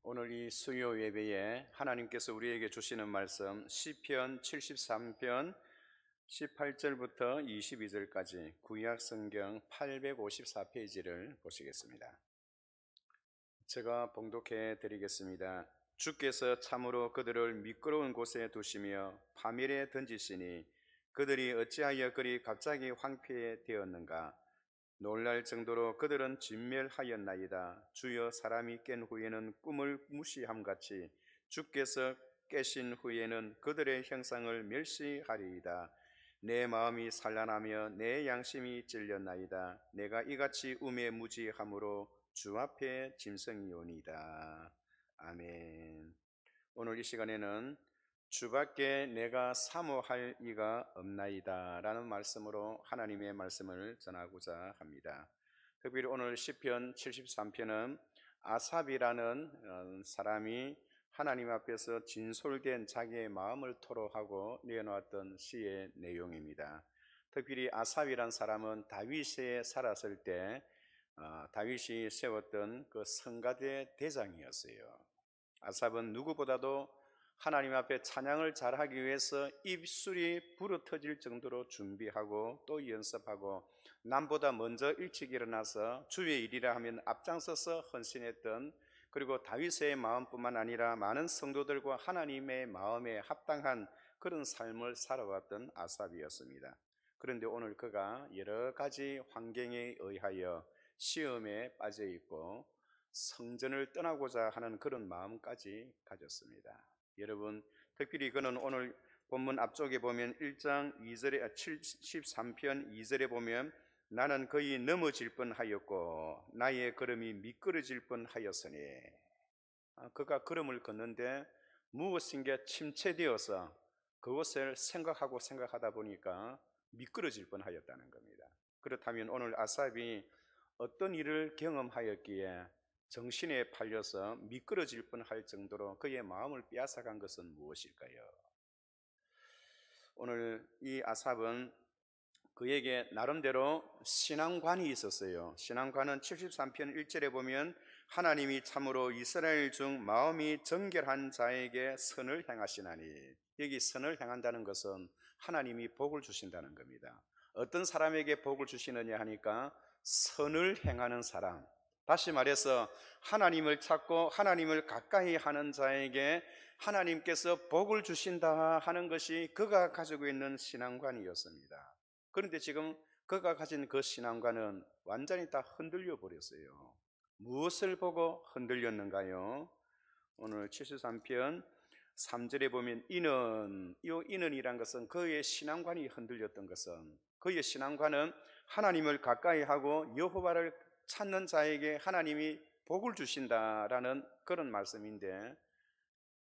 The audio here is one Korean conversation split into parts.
오늘 이 수요 예배에 하나님께서 우리에게 주시는 말씀 시편 73편 18절부터 22절까지 구약 성경 854페이지를 보시겠습니다. 제가 봉독해 드리겠습니다. 주께서 참으로 그들을 미끄러운 곳에 두시며 파멸에 던지시니 그들이 어찌하여 그리 갑자기 황폐해 되었는가. 놀랄 정도로 그들은 진멸하였나이다. 주여, 사람이 깬 후에는 꿈을 무시함같이 주께서 깨신 후에는 그들의 형상을 멸시하리이다. 내 마음이 산란하며 내 양심이 찔렸나이다. 내가 이같이 우매무지함으로 주 앞에 짐승이오니이다. 아멘. 오늘 이 시간에는 주밖에 내가 사모할 이가 없나이다 라는 말씀으로 하나님의 말씀을 전하고자 합니다. 특별히 오늘 시편 73편은 아삽이라는 사람이 하나님 앞에서 진솔된 자기의 마음을 토로하고 내어놓았던 시의 내용입니다. 특별히 아삽이라는 사람은 다윗에 살았을 때 다윗이 세웠던 그 성가대 대장이었어요. 아삽은 누구보다도 하나님 앞에 찬양을 잘하기 위해서 입술이 부르터질 정도로 준비하고 또 연습하고 남보다 먼저 일찍 일어나서 주의 일이라 하면 앞장서서 헌신했던, 그리고 다윗의 마음뿐만 아니라 많은 성도들과 하나님의 마음에 합당한 그런 삶을 살아왔던 아삽이었습니다. 그런데 오늘 그가 여러 가지 환경에 의하여 시험에 빠져 있고 성전을 떠나고자 하는 그런 마음까지 가졌습니다. 여러분, 특별히 그는 오늘 본문 앞쪽에 보면 1장 2절에 73편 2절에 보면 나는 거의 넘어질 뻔하였고 나의 걸음이 미끄러질 뻔하였으니, 그가 걸음을 걷는데 무엇인가 침체되어서 그것을 생각하다 보니까 미끄러질 뻔하였다는 겁니다. 그렇다면 오늘 아삽이 어떤 일을 경험하였기에 정신에 팔려서 미끄러질 뻔할 정도로 그의 마음을 빼앗아간 것은 무엇일까요? 오늘 이 아삽은 그에게 나름대로 신앙관이 있었어요. 신앙관은 73편 1절에 보면 하나님이 참으로 이스라엘 중 마음이 정결한 자에게 선을 행하시나니, 여기 선을 행한다는 것은 하나님이 복을 주신다는 겁니다. 어떤 사람에게 복을 주시느냐 하니까 선을 행하는 사람, 다시 말해서 하나님을 찾고 하나님을 가까이 하는 자에게 하나님께서 복을 주신다 하는 것이 그가 가지고 있는 신앙관이었습니다. 그런데 지금 그가 가진 그 신앙관은 완전히 다 흔들려 버렸어요. 무엇을 보고 흔들렸는가요? 오늘 73편 3절에 보면 이는이란 것은 그의 신앙관이 흔들렸던 것은, 그의 신앙관은 하나님을 가까이 하고 여호와를 찾는 자에게 하나님이 복을 주신다라는 그런 말씀인데,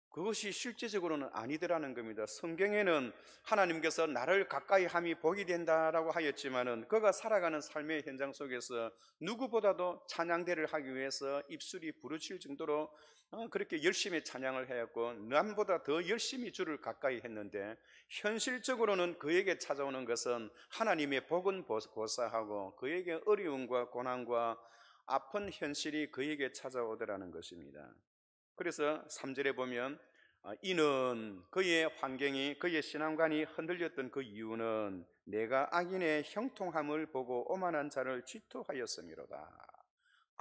그것이 실제적으로는 아니더라는 겁니다. 성경에는 하나님께서 나를 가까이 함이 복이 된다라고 하였지만은 그가 살아가는 삶의 현장 속에서 누구보다도 찬양대를 하기 위해서 입술이 부르칠 정도로 그렇게 열심히 찬양을 하였고 남보다 더 열심히 주를 가까이 했는데, 현실적으로는 그에게 찾아오는 것은 하나님의 복은 고사하고 그에게 어려움과 고난과 아픈 현실이 그에게 찾아오더라는 것입니다. 그래서 3절에 보면 이는, 그의 환경이, 그의 신앙관이 흔들렸던 그 이유는 내가 악인의 형통함을 보고 오만한 자를 질투하였음이로다.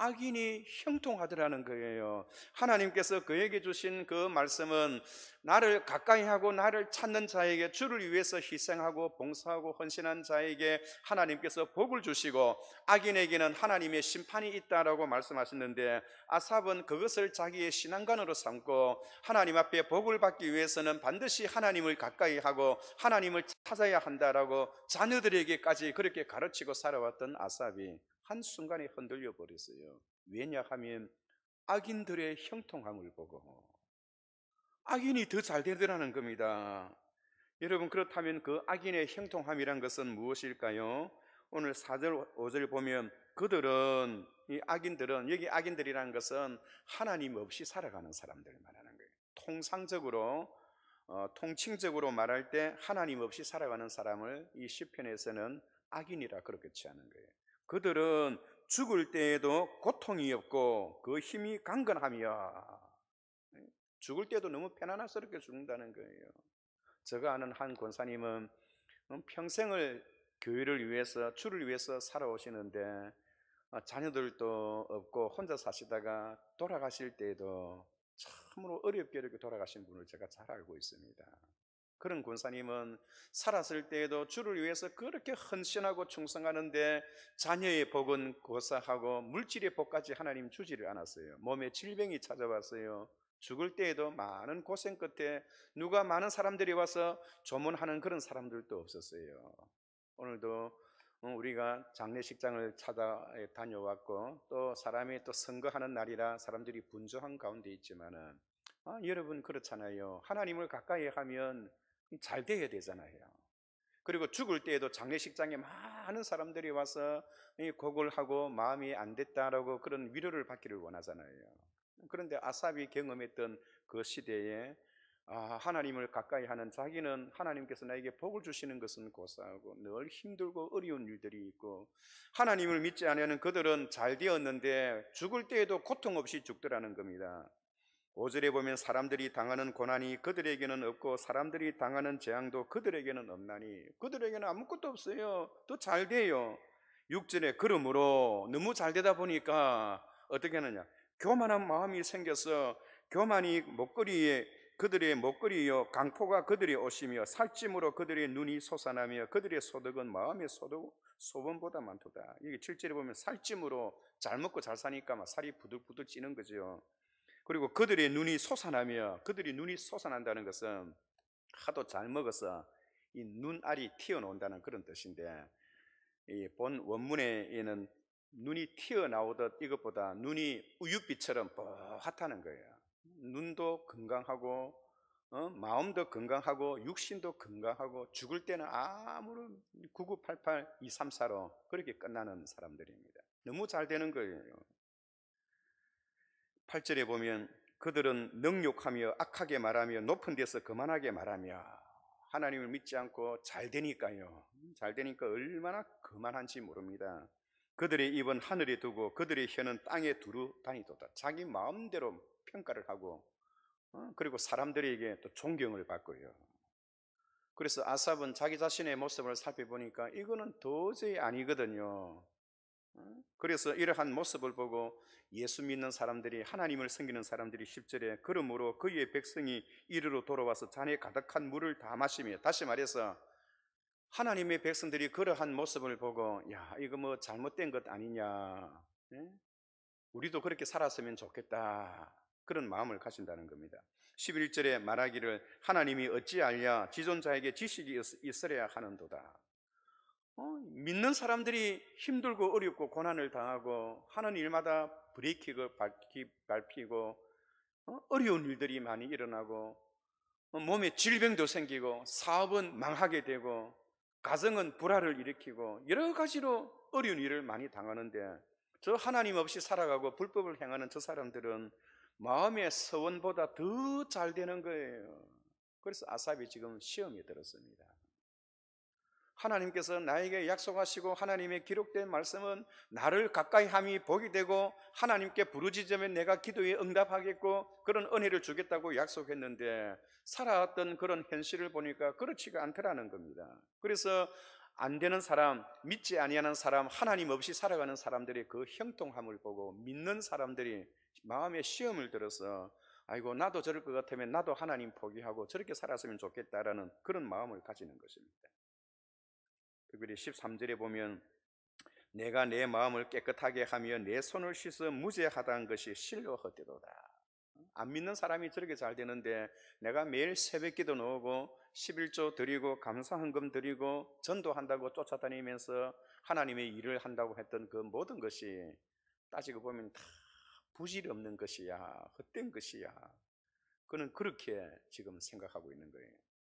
악인이 형통하더라는 거예요. 하나님께서 그에게 주신 그 말씀은 나를 가까이 하고 나를 찾는 자에게, 주를 위해서 희생하고 봉사하고 헌신한 자에게 하나님께서 복을 주시고 악인에게는 하나님의 심판이 있다라고 말씀하셨는데, 아삽은 그것을 자기의 신앙관으로 삼고 하나님 앞에 복을 받기 위해서는 반드시 하나님을 가까이 하고 하나님을 찾아야 한다라고 자녀들에게까지 그렇게 가르치고 살아왔던 아삽이 한순간에 흔들려 버렸어요. 왜냐하면 악인들의 형통함을 보고 악인이 더 잘 되더라는 겁니다. 여러분, 그렇다면 그 악인의 형통함이란 것은 무엇일까요? 오늘 4절 5절 보면 그들은, 이 악인들은, 여기 악인들이라는 것은 하나님 없이 살아가는 사람들 말하는 거예요. 통칭적으로 말할 때 하나님 없이 살아가는 사람을 이 시편에서는 악인이라 그렇게 취하는 거예요. 그들은 죽을 때에도 고통이 없고 그 힘이 강건하며, 죽을 때도 너무 편안스럽게 죽는다는 거예요. 제가 아는 한 권사님은 평생을 교회를 위해서, 주를 위해서 살아오시는데 자녀들도 없고 혼자 사시다가 돌아가실 때에도 참으로 어렵게 이렇게 돌아가신 분을 제가 잘 알고 있습니다. 그런 권사님은 살았을 때에도 주를 위해서 그렇게 헌신하고 충성하는데 자녀의 복은 고사하고 물질의 복까지 하나님 주지를 않았어요. 몸에 질병이 찾아왔어요. 죽을 때에도 많은 고생 끝에 누가 많은 사람들이 와서 조문하는 그런 사람들도 없었어요. 오늘도 우리가 장례식장을 찾아 다녀왔고 또 사람이 또 선거하는 날이라 사람들이 분주한 가운데 있지만은 여러분 그렇잖아요. 하나님을 가까이 하면 잘 돼야 되잖아요. 그리고 죽을 때에도 장례식장에 많은 사람들이 와서 고글하고 마음이 안 됐다라고 그런 위로를 받기를 원하잖아요. 그런데 아삽이 경험했던 그 시대에 하나님을 가까이 하는, 자기는 하나님께서 나에게 복을 주시는 것은 고사하고 늘 힘들고 어려운 일들이 있고, 하나님을 믿지 않으면 그들은 잘 되었는데 죽을 때에도 고통 없이 죽더라는 겁니다. 5절에 보면 사람들이 당하는 고난이 그들에게는 없고 사람들이 당하는 재앙도 그들에게는 없나니, 그들에게는 아무것도 없어요. 더 잘 돼요. 6절에 그러므로 너무 잘 되다 보니까 어떻게 하느냐, 교만한 마음이 생겨서 교만이 그들의 목걸이요 강포가 그들의 옷이며 살찜으로 그들의 눈이 솟아나며 그들의 소득은 마음의 소원보다 많도다. 이게 7절에 보면 살찜으로 잘 먹고 잘 사니까 막 살이 부들부들 찌는 거죠. 그리고 그들의 눈이 솟아나며, 그들이 눈이 솟아난다는 것은 하도 잘 먹어서 이 눈알이 튀어나온다는 그런 뜻인데, 이 본 원문에는 눈이 튀어나오듯 이것보다 눈이 우윳빛처럼 뽀얗다는 거예요. 눈도 건강하고 마음도 건강하고 육신도 건강하고 죽을 때는 아무런 9988 234로 그렇게 끝나는 사람들입니다. 너무 잘 되는 거예요. 8절에 보면 그들은 능욕하며 악하게 말하며 높은 데서 거만하게 말하며, 하나님을 믿지 않고 잘 되니까요, 잘 되니까 얼마나 거만한지 모릅니다. 그들의 입은 하늘에 두고 그들의 혀는 땅에 두루 다니도다. 자기 마음대로 평가를 하고 그리고 사람들에게 또 존경을 받고요. 그래서 아삽은 자기 자신의 모습을 살펴보니까 이거는 도저히 아니거든요. 그래서 이러한 모습을 보고 예수 믿는 사람들이, 하나님을 섬기는 사람들이 10절에 그러므로 그의 백성이 이르러 돌아와서 잔에 가득한 물을 다 마시며, 다시 말해서 하나님의 백성들이 그러한 모습을 보고 야, 이거 뭐 잘못된 것 아니냐, 우리도 그렇게 살았으면 좋겠다, 그런 마음을 가진다는 겁니다. 11절에 말하기를 하나님이 어찌 알랴, 지존자에게 지식이 있어야 하는도다. 믿는 사람들이 힘들고 어렵고 고난을 당하고 하는 일마다 브레이크가 밟히고 어려운 일들이 많이 일어나고 몸에 질병도 생기고 사업은 망하게 되고 가정은 불화를 일으키고 여러 가지로 어려운 일을 많이 당하는데, 저 하나님 없이 살아가고 불법을 행하는 저 사람들은 마음의 서원보다 더 잘 되는 거예요. 그래서 아삽이 지금 시험에 들었습니다. 하나님께서 나에게 약속하시고 하나님의 기록된 말씀은 나를 가까이 함이 복이 되고 하나님께 부르짖으면 내가 기도에 응답하겠고 그런 은혜를 주겠다고 약속했는데, 살아왔던 그런 현실을 보니까 그렇지가 않더라는 겁니다. 그래서 안 되는 사람, 믿지 아니하는 사람, 하나님 없이 살아가는 사람들의 그 형통함을 보고 믿는 사람들이 마음에 시험을 들어서 아이고, 나도 저럴 것 같으면 나도 하나님 포기하고 저렇게 살았으면 좋겠다라는 그런 마음을 가지는 것입니다. 특별히 13절에 보면 내가 내 마음을 깨끗하게 하며 내 손을 씻어 무죄하다는 것이 실로 헛되도다. 안 믿는 사람이 저렇게 잘 되는데 내가 매일 새벽기도 나오고 11조 드리고 감사헌금 드리고 전도한다고 쫓아다니면서 하나님의 일을 한다고 했던 그 모든 것이 따지고 보면 다 부질이 없는 것이야, 헛된 것이야. 그는 그렇게 지금 생각하고 있는 거예요.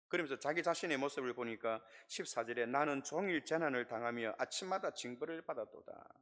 그러면서 자기 자신의 모습을 보니까 14절에 나는 종일 재난을 당하며 아침마다 징벌을 받았도다.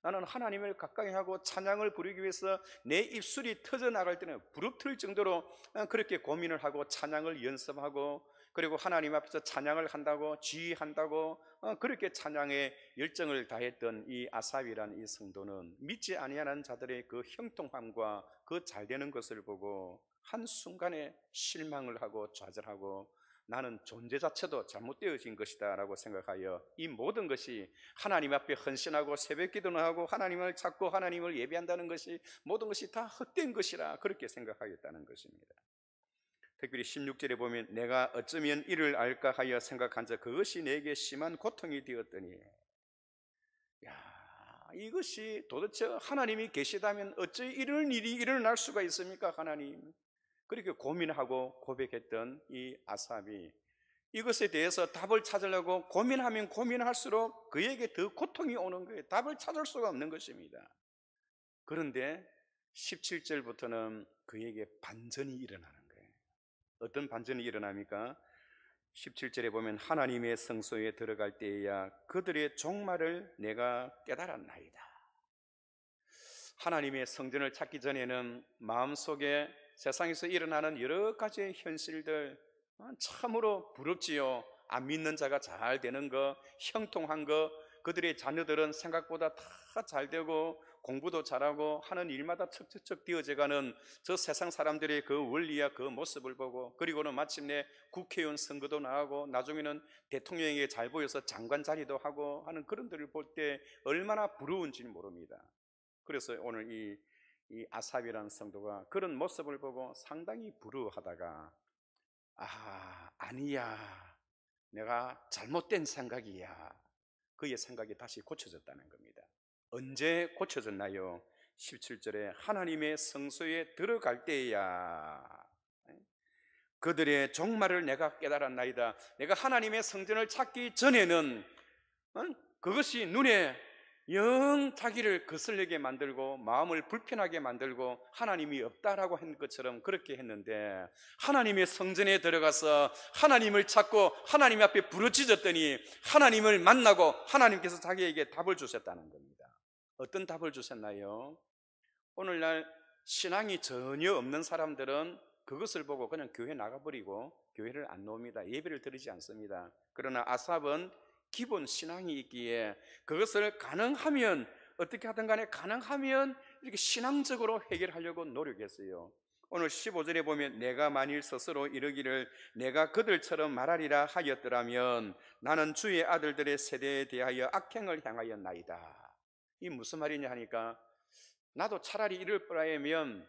나는 하나님을 가까이 하고 찬양을 부르기 위해서 내 입술이 터져 나갈 때는 부릅틀 정도로 그렇게 고민을 하고 찬양을 연습하고 그리고 하나님 앞에서 찬양을 한다고, 지휘한다고 그렇게 찬양의 열정을 다했던 이 아삽이라는 이 성도는 믿지 아니하는 자들의 그 형통함과 그 잘되는 것을 보고 한순간에 실망을 하고 좌절하고 나는 존재 자체도 잘못되어진 것이다 라고 생각하여 이 모든 것이 하나님 앞에 헌신하고 새벽 기도를 하고 하나님을 찾고 하나님을 예배한다는 것이 모든 것이 다 헛된 것이라 그렇게 생각하겠다는 것입니다. 특별히 16절에 보면 내가 어쩌면 이를 알까 하여 생각한 자 그것이 내게 심한 고통이 되었더니, 야, 이것이 도대체 하나님이 계시다면 어찌 이런 일이 일어날 수가 있습니까? 하나님, 그렇게 고민하고 고백했던 이 아삽이 이것에 대해서 답을 찾으려고 고민하면 고민할수록 그에게 더 고통이 오는 거예요. 답을 찾을 수가 없는 것입니다. 그런데 17절부터는 그에게 반전이 일어나는 거예요. 어떤 반전이 일어납니까? 17절에 보면 하나님의 성소에 들어갈 때에야 그들의 종말을 내가 깨달았나이다. 하나님의 성전을 찾기 전에는 마음속에 세상에서 일어나는 여러 가지의 현실들 참으로 부럽지요. 안 믿는 자가 잘 되는 거, 형통한 거, 그들의 자녀들은 생각보다 다 잘 되고 공부도 잘하고 하는 일마다 척척척 되어져가는 저 세상 사람들의 그 원리와 그 모습을 보고, 그리고는 마침내 국회의원 선거도 나가고 나중에는 대통령에게 잘 보여서 장관 자리도 하고 하는 그런 들을 볼 때 얼마나 부러운지 모릅니다. 그래서 오늘 이 아삽이라는 성도가 그런 모습을 보고 상당히 부러워하다가 아니야, 내가 잘못된 생각이야. 그의 생각이 다시 고쳐졌다는 겁니다. 언제 고쳐졌나요? 17절에 하나님의 성소에 들어갈 때야 그들의 종말을 내가 깨달았나이다. 내가 하나님의 성전을 찾기 전에는 그것이 눈에 영 자기를 거슬리게 만들고 마음을 불편하게 만들고 하나님이 없다라고 한 것처럼 그렇게 했는데, 하나님의 성전에 들어가서 하나님을 찾고 하나님 앞에 부르짖었더니 하나님을 만나고 하나님께서 자기에게 답을 주셨다는 겁니다. 어떤 답을 주셨나요? 오늘날 신앙이 전혀 없는 사람들은 그것을 보고 그냥 교회 나가버리고 교회를 안 나옵니다. 예배를 드리지 않습니다. 그러나 아삽은 기본 신앙이 있기에 그것을 가능하면 어떻게 하든 간에 가능하면 이렇게 신앙적으로 해결하려고 노력했어요. 오늘 15절에 보면 내가 만일 스스로 이르기를 내가 그들처럼 말하리라 하였더라면 나는 주의 아들들의 세대에 대하여 악행을 향하였나이다. 이 무슨 말이냐 하니까, 나도 차라리 이럴 바에면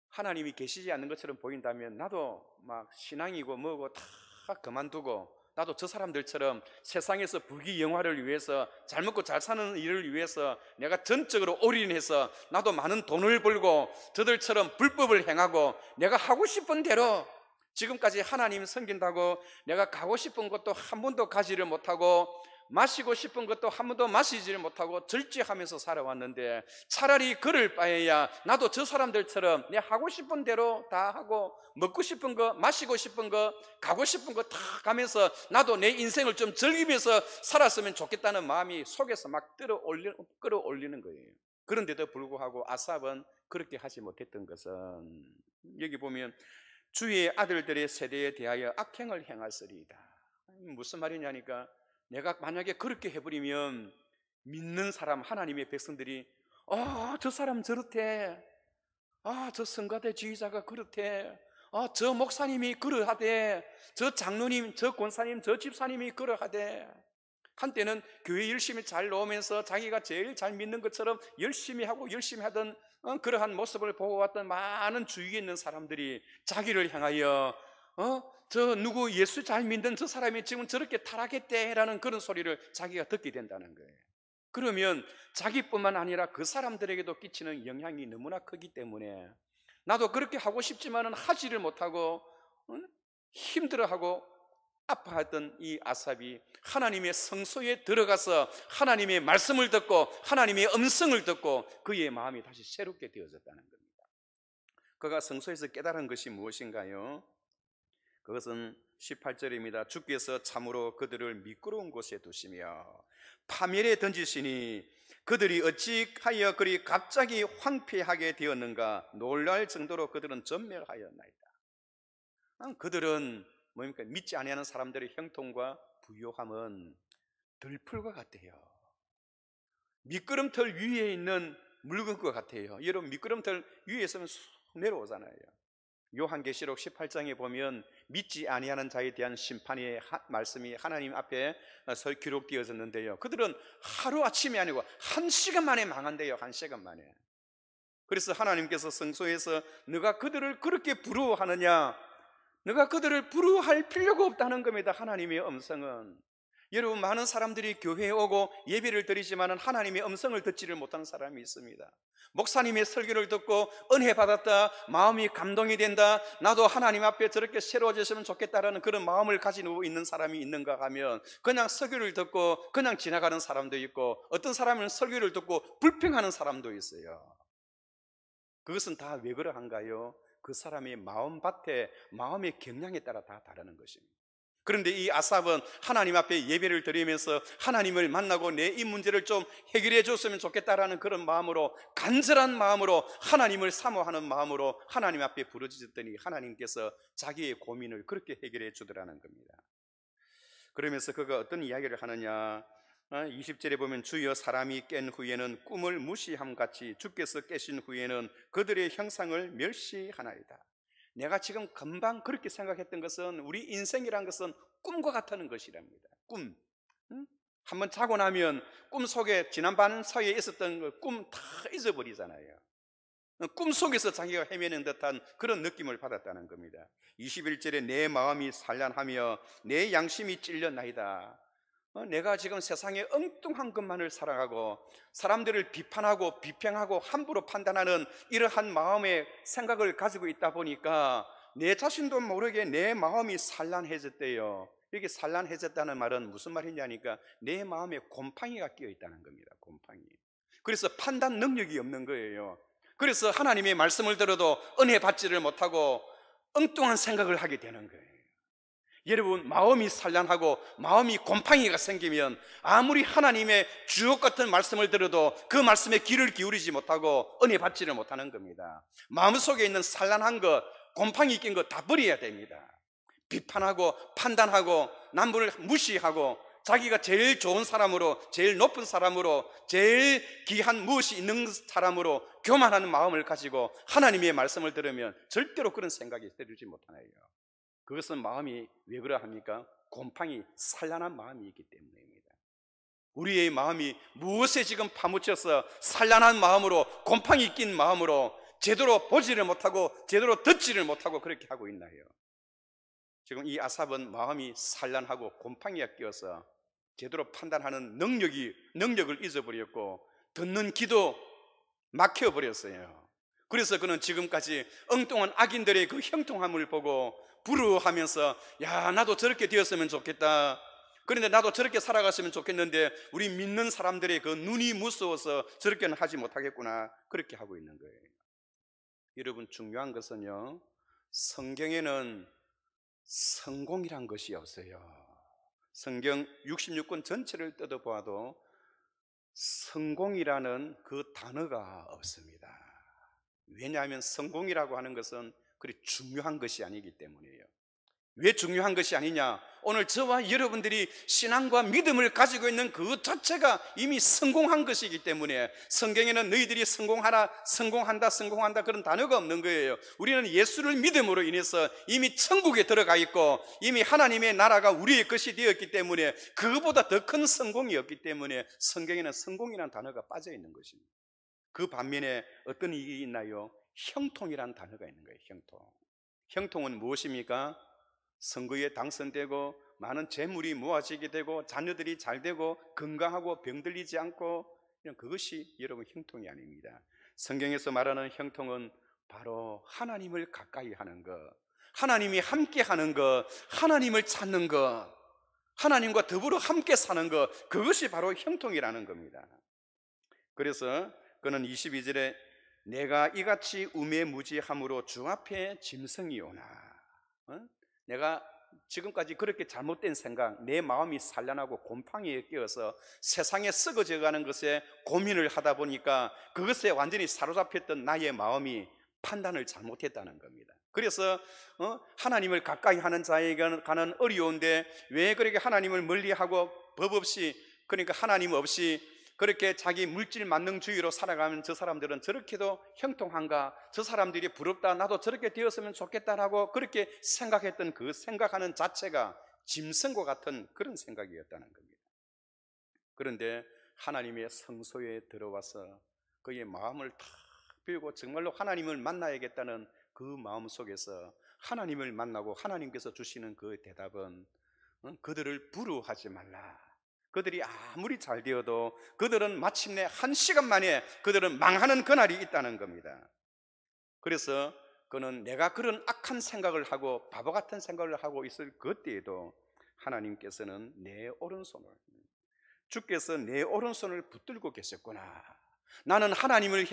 하나님이 계시지 않는 것처럼 보인다면 나도 막 신앙이고 뭐고 다 그만두고 나도 저 사람들처럼 세상에서 부귀영화를 위해서 잘 먹고 잘 사는 일을 위해서 내가 전적으로 올인해서 나도 많은 돈을 벌고 저들처럼 불법을 행하고 내가 하고 싶은 대로 지금까지 하나님 섬긴다고 내가 가고 싶은 것도 한 번도 가지를 못하고 마시고 싶은 것도 한 번도 마시지를 못하고 절제하면서 살아왔는데, 차라리 그럴 바에야 나도 저 사람들처럼 내 하고 싶은 대로 다 하고 먹고 싶은 거, 마시고 싶은 거, 가고 싶은 거 다 가면서 나도 내 인생을 좀 즐기면서 살았으면 좋겠다는 마음이 속에서 막 끌어올리는 거예요. 그런데도 불구하고 아삽은 그렇게 하지 못했던 것은, 여기 보면 주의 아들들의 세대에 대하여 악행을 행하으리이다. 무슨 말이냐니까, 내가 만약에 그렇게 해버리면 믿는 사람, 하나님의 백성들이 저 사람 저렇대, 저 성가대 지휘자가 그렇대, 저 목사님이 그러하대, 저 장로님, 저 권사님, 저 집사님이 그러하대. 한때는 교회 열심히 잘 나오면서 자기가 제일 잘 믿는 것처럼 열심히 하고 열심히 하던 그러한 모습을 보고 왔던 많은 주위에 있는 사람들이 자기를 향하여 저 누구 예수 잘 믿는 저 사람이 지금 저렇게 타락했대라는 그런 소리를 자기가 듣게 된다는 거예요. 그러면 자기뿐만 아니라 그 사람들에게도 끼치는 영향이 너무나 크기 때문에 나도 그렇게 하고 싶지만은 하지를 못하고 힘들어하고 아파했던 이 아삽이 하나님의 성소에 들어가서 하나님의 말씀을 듣고 하나님의 음성을 듣고 그의 마음이 다시 새롭게 되어졌다는 겁니다. 그가 성소에서 깨달은 것이 무엇인가요? 그것은 18절입니다. 주께서 참으로 그들을 미끄러운 곳에 두시며 파멸에 던지시니 그들이 어찌하여 그리 갑자기 황폐하게 되었는가 놀랄 정도로 그들은 전멸하였나이다. 그들은 뭡니까? 믿지 아니하는 사람들의 형통과 부요함은 들풀과 같아요. 미끄럼틀 위에 있는 물건과 같아요. 여러분, 미끄럼틀 위에 있으면 쑥 내려오잖아요. 요한계시록 18장에 보면 믿지 아니하는 자에 대한 심판의 말씀이 하나님 앞에 기록되어졌는데요, 그들은 하루아침이 아니고 1시간 만에 망한대요. 1시간 만에. 그래서 하나님께서 성소에서 너가 그들을 그렇게 부러워하느냐, 너가 그들을 부러워할 필요가 없다는 겁니다. 하나님의 음성은. 여러분, 많은 사람들이 교회에 오고 예배를 드리지만 하나님의 음성을 듣지를 못하는 사람이 있습니다. 목사님의 설교를 듣고 은혜 받았다, 마음이 감동이 된다, 나도 하나님 앞에 저렇게 새로워졌으면 좋겠다라는 그런 마음을 가지고 있는 사람이 있는가 하면, 그냥 설교를 듣고 그냥 지나가는 사람도 있고, 어떤 사람은 설교를 듣고 불평하는 사람도 있어요. 그것은 다 왜 그러한가요? 그 사람의 마음밭에, 마음의 경향에 따라 다 다르는 것입니다. 그런데 이 아삽은 하나님 앞에 예배를 드리면서 하나님을 만나고 내 이 문제를 좀 해결해 줬으면 좋겠다라는 그런 마음으로, 간절한 마음으로, 하나님을 사모하는 마음으로 하나님 앞에 부르짖었더니 하나님께서 자기의 고민을 그렇게 해결해 주더라는 겁니다. 그러면서 그가 어떤 이야기를 하느냐, 20절에 보면 주여 사람이 깬 후에는 꿈을 무시함같이 주께서 깨신 후에는 그들의 형상을 멸시하나이다. 내가 지금 금방 그렇게 생각했던 것은, 우리 인생이란 것은 꿈과 같다는 것이랍니다. 꿈. 한번 자고 나면 꿈 속에 지난밤 사이에 있었던 꿈 다 잊어버리잖아요. 꿈 속에서 자기가 헤매는 듯한 그런 느낌을 받았다는 겁니다. 21절에 내 마음이 산란하며 내 양심이 찔렸나이다. 내가 지금 세상에 엉뚱한 것만을 살아가고 사람들을 비판하고 비평하고 함부로 판단하는 이러한 마음의 생각을 가지고 있다 보니까 내 자신도 모르게 내 마음이 산란해졌대요. 이렇게 산란해졌다는 말은 무슨 말이냐니까, 내 마음에 곰팡이가 끼어 있다는 겁니다. 곰팡이. 그래서 판단 능력이 없는 거예요. 그래서 하나님의 말씀을 들어도 은혜 받지를 못하고 엉뚱한 생각을 하게 되는 거예요. 여러분, 마음이 산란하고 마음이 곰팡이가 생기면 아무리 하나님의 주옥 같은 말씀을 들어도 그 말씀에 귀를 기울이지 못하고 은혜 받지를 못하는 겁니다. 마음속에 있는 산란한 것, 곰팡이 낀 것 다 버려야 됩니다. 비판하고 판단하고 남을 무시하고 자기가 제일 좋은 사람으로, 제일 높은 사람으로, 제일 귀한 무엇이 있는 사람으로 교만하는 마음을 가지고 하나님의 말씀을 들으면 절대로 그런 생각이 들지 못하나요? 그것은 마음이 왜 그러합니까? 곰팡이, 산란한 마음이 있기 때문입니다. 우리의 마음이 무엇에 지금 파묻혀서 산란한 마음으로, 곰팡이 낀 마음으로 제대로 보지를 못하고 제대로 듣지를 못하고 그렇게 하고 있나요? 지금 이 아삽은 마음이 산란하고 곰팡이가 끼어서 제대로 판단하는 능력을 잊어버렸고 듣는 귀도 막혀버렸어요. 그래서 그는 지금까지 엉뚱한 악인들의 그 형통함을 보고 부러워하면서, 야, 나도 저렇게 되었으면 좋겠다, 그런데 나도 저렇게 살아갔으면 좋겠는데 우리 믿는 사람들의 그 눈이 무서워서 저렇게는 하지 못하겠구나, 그렇게 하고 있는 거예요. 여러분, 중요한 것은요, 성경에는 성공이란 것이 없어요. 성경 66권 전체를 뜯어보아도 성공이라는 그 단어가 없습니다. 왜냐하면 성공이라고 하는 것은 그리 중요한 것이 아니기 때문이에요. 왜 중요한 것이 아니냐? 오늘 저와 여러분들이 신앙과 믿음을 가지고 있는 그 자체가 이미 성공한 것이기 때문에 성경에는 너희들이 성공한다 그런 단어가 없는 거예요. 우리는 예수를 믿음으로 인해서 이미 천국에 들어가 있고 이미 하나님의 나라가 우리의 것이 되었기 때문에 그거보다 더 큰 성공이 없기 때문에 성경에는 성공이라는 단어가 빠져 있는 것입니다. 그 반면에 어떤 일이 있나요? 형통이라는 단어가 있는 거예요. 형통은 무엇입니까? 선거에 당선되고 많은 재물이 모아지게 되고 자녀들이 잘 되고 건강하고 병들리지 않고, 그것이 여러분 형통이 아닙니다. 성경에서 말하는 형통은 바로 하나님을 가까이 하는 것, 하나님이 함께 하는 것, 하나님을 찾는 것, 하나님과 더불어 함께 사는 것, 그것이 바로 형통이라는 겁니다. 그래서 그는 22절에 내가 이같이 우매무지함으로 주 앞에 짐승이 오나, 내가 지금까지 그렇게 잘못된 생각, 내 마음이 산란하고 곰팡이에 끼어서 세상에 썩어져 가는 것에 고민을 하다 보니까 그것에 완전히 사로잡혔던 나의 마음이 판단을 잘못했다는 겁니다. 그래서 하나님을 가까이 하는 자에게는 어려운데 왜 그렇게 하나님을 멀리하고 법 없이, 그러니까 하나님 없이 그렇게 자기 물질 만능주의로 살아가면 저 사람들은 저렇게도 형통한가, 저 사람들이 부럽다, 나도 저렇게 되었으면 좋겠다라고 그렇게 생각했던 그 생각하는 자체가 짐승과 같은 그런 생각이었다는 겁니다. 그런데 하나님의 성소에 들어와서 그의 마음을 탁 비우고 정말로 하나님을 만나야겠다는 그 마음 속에서 하나님을 만나고 하나님께서 주시는 그 대답은 그들을 부러워하지 말라. 그들이 아무리 잘 되어도 그들은 마침내 1시간 만에 그들은 망하는 그날이 있다는 겁니다. 그래서 그는 내가 그런 악한 생각을 하고 바보 같은 생각을 하고 있을 그때에도 하나님께서는 내 오른손을, 주께서 내 오른손을 붙들고 계셨구나. 나는 하나님을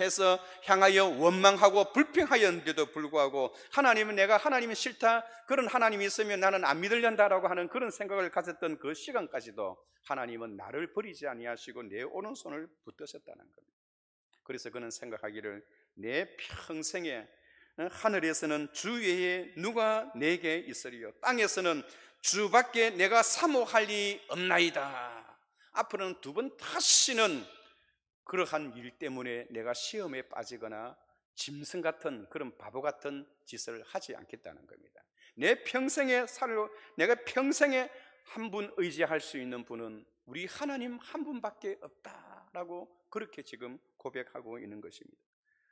향하여 원망하고 불평하였는데도 불구하고 하나님은 내가 하나님이 싫다, 그런 하나님이 있으면 나는 안 믿을련다라고 하는 그런 생각을 가졌던 그 시간까지도 하나님은 나를 버리지 아니하시고 내 오른손을 붙드셨다는 겁니다. 그래서 그는 생각하기를 내 평생에 하늘에서는 주 외에 누가 내게 있으리요, 땅에서는 주밖에 내가 사모할 리 없나이다. 앞으로는 두 번 다시는 그러한 일 때문에 내가 시험에 빠지거나 짐승 같은 그런 바보 같은 짓을 하지 않겠다는 겁니다. 내 평생에 내가 평생에 한 분 의지할 수 있는 분은 우리 하나님 한 분밖에 없다라고 그렇게 지금 고백하고 있는 것입니다.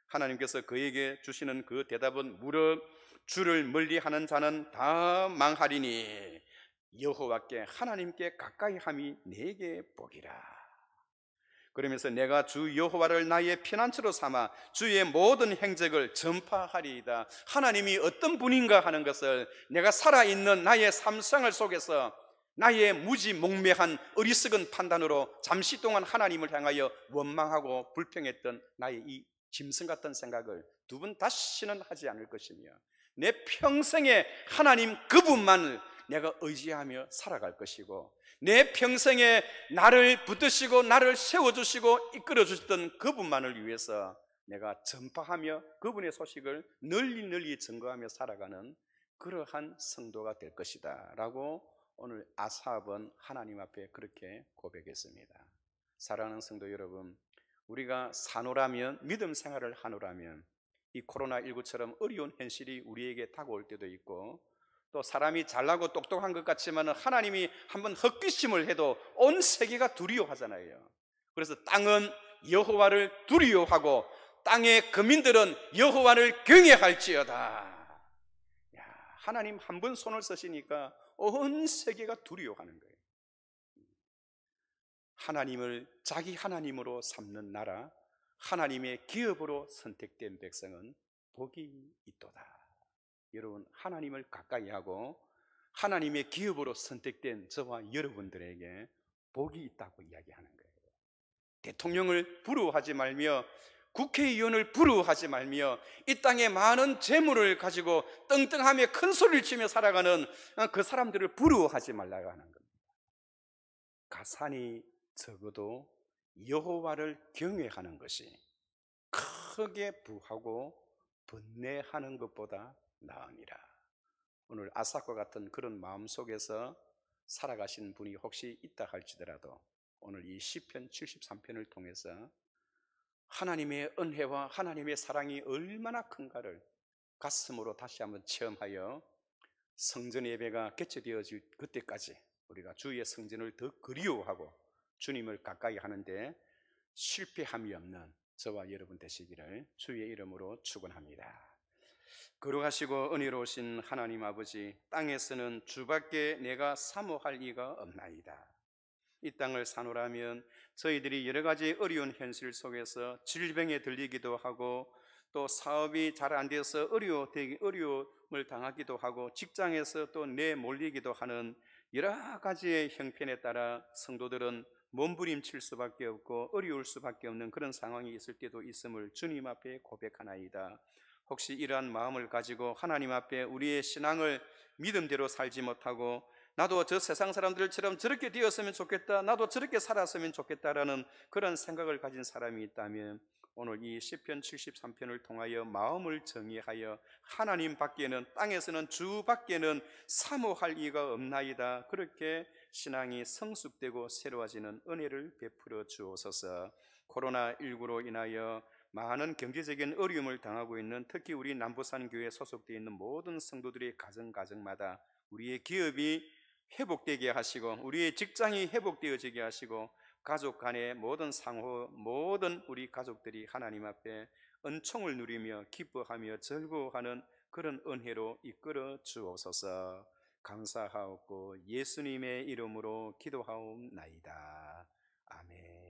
하나님께서 그에게 주시는 그 대답은 무릇 주를 멀리하는 자는 다 망하리니 여호와께 하나님께 가까이함이 내게 복이라. 그러면서 내가 주 여호와를 나의 피난처로 삼아 주의 모든 행적을 전파하리이다. 하나님이 어떤 분인가 하는 것을 내가 살아있는 나의 삶생활 속에서 나의 무지몽매한 어리석은 판단으로 잠시 동안 하나님을 향하여 원망하고 불평했던 나의 이 짐승 같은 생각을 두 번 다시는 하지 않을 것이며 내 평생에 하나님 그분만을 내가 의지하며 살아갈 것이고 내 평생에 나를 붙드시고 나를 세워주시고 이끌어주셨던 그분만을 위해서 내가 전파하며 그분의 소식을 널리 증거하며 살아가는 그러한 성도가 될 것이다 라고 오늘 아삽은 하나님 앞에 그렇게 고백했습니다. 사랑하는 성도 여러분, 우리가 사노라면, 믿음 생활을 하노라면 이 코로나19처럼 어려운 현실이 우리에게 다가올 때도 있고 또 사람이 잘나고 똑똑한 것 같지만 하나님이 한번 헛기심을 해도 온 세계가 두려워하잖아요. 그래서 땅은 여호와를 두려워하고 땅의 거민들은 여호와를 경외할지어다. 하나님 한 번 손을 쓰시니까 온 세계가 두려워하는 거예요. 하나님을 자기 하나님으로 삼는 나라, 하나님의 기업으로 선택된 백성은 복이 있도다. 여러분, 하나님을 가까이 하고 하나님의 기업으로 선택된 저와 여러분들에게 복이 있다고 이야기하는 거예요. 대통령을 부러워하지 말며 국회의원을 부러워하지 말며 이 땅에 많은 재물을 가지고 떵떵하며 큰 소리를 치며 살아가는 그 사람들을 부러워하지 말라고 하는 겁니다. 가산이 적어도 여호와를 경외하는 것이 크게 부하고 번뇌하는 것보다 나으니라. 오늘 아삭과 같은 그런 마음 속에서 살아가신 분이 혹시 있다 할지라도 오늘 이 시편 73편을 통해서 하나님의 은혜와 하나님의 사랑이 얼마나 큰가를 가슴으로 다시 한번 체험하여 성전 예배가 개최되어질 그때까지 우리가 주의 성전을 더 그리워하고 주님을 가까이 하는데 실패함이 없는 저와 여러분 되시기를 주의 이름으로 축원합니다. 거룩하시고 은혜로우신 하나님 아버지, 땅에서는 주밖에 내가 사모할 이가 없나이다. 이 땅을 사노라면 저희들이 여러 가지 어려운 현실 속에서 질병에 들리기도 하고 또 사업이 잘 안 돼서 어려움을 당하기도 하고 직장에서 또 내몰리기도 하는 여러 가지의 형편에 따라 성도들은 몸부림칠 수밖에 없고 어려울 수밖에 없는 그런 상황이 있을 때도 있음을 주님 앞에 고백하나이다. 혹시 이러한 마음을 가지고 하나님 앞에 우리의 신앙을 믿음대로 살지 못하고 나도 저 세상 사람들처럼 저렇게 되었으면 좋겠다, 나도 저렇게 살았으면 좋겠다라는 그런 생각을 가진 사람이 있다면 오늘 이 시편 73편을 통하여 마음을 정의하여 하나님 밖에는, 땅에서는 주 밖에는 사모할 이가 없나이다, 그렇게 신앙이 성숙되고 새로워지는 은혜를 베풀어 주옵소서. 코로나19로 인하여 많은 경제적인 어려움을 당하고 있는, 특히 우리 남부산 교회에 소속되어 있는 모든 성도들의 가정마다 우리의 기업이 회복되게 하시고, 우리의 직장이 회복되어지게 하시고, 가족 간의 모든 상호, 모든 우리 가족들이 하나님 앞에 은총을 누리며 기뻐하며 즐거워하는 그런 은혜로 이끌어 주옵소서. 감사하옵고 예수님의 이름으로 기도하옵나이다. 아멘.